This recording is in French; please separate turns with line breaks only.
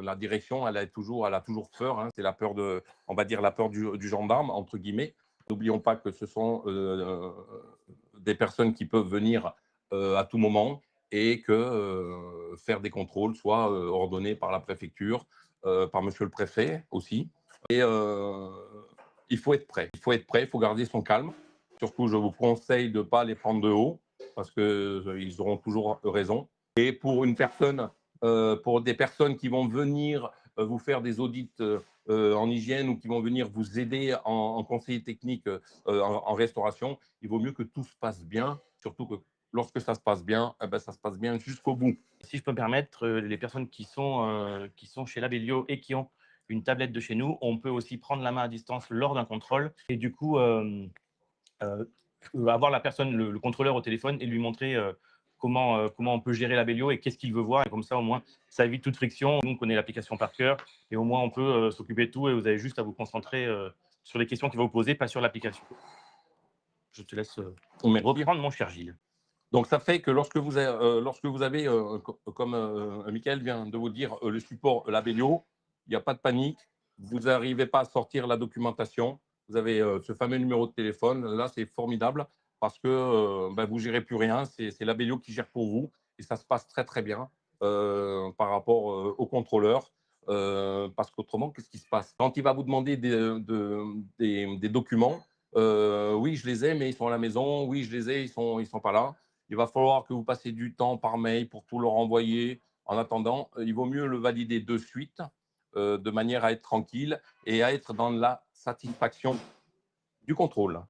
la direction, elle a toujours peur, hein. C'est la peur on va dire la peur du gendarme, entre guillemets. N'oublions pas que ce sont des personnes qui peuvent venir à tout moment et que faire des contrôles soit ordonné par la préfecture, par monsieur le préfet aussi. Et il faut être prêt. Il faut être prêt, il faut garder son calme. Surtout, je vous conseille de ne pas les prendre de haut parce qu'ils auront toujours raison. Et pour des personnes qui vont venir vous faire des audits en hygiène ou qui vont venir vous aider en conseiller technique en restauration, il vaut mieux que tout se passe bien, surtout que lorsque ça se passe bien, eh ben, ça se passe bien jusqu'au bout.
Si je peux me permettre, les personnes qui sont chez Labellio et qui ont une tablette de chez nous, on peut aussi prendre la main à distance lors d'un contrôle et du coup, heu, avoir la personne, le contrôleur au téléphone et lui montrer, comment on peut gérer Labellio et qu'est-ce qu'il veut voir et comme ça, au moins, ça évite toute friction. Nous, on connaît l'application par cœur et au moins on peut, s'occuper de tout et vous avez juste à vous concentrer, sur les questions qu'il va vous poser, pas sur l'application. Je te laisse,
Merci.
reprendre mon cher Gilles.
Donc ça fait que lorsque vous avez, comme Michael vient de vous dire, le support Labellio, il n'y a pas de panique. Vous n'arrivez pas à sortir la documentation. Vous avez ce fameux numéro de téléphone. Là, c'est formidable parce que ben, vous ne gérez plus rien. C'est Labellio qui gère pour vous et ça se passe très très bien par rapport au contrôleur. Parce qu'autrement, qu'est-ce qui se passe? Quand il va vous demander des documents, oui, je les ai, mais ils sont à la maison. Oui, je les ai, ils sont pas là. Il va falloir que vous passiez du temps par mail pour tout leur envoyer. En attendant, il vaut mieux le valider de suite, de manière à être tranquille et à être dans la satisfaction du contrôle.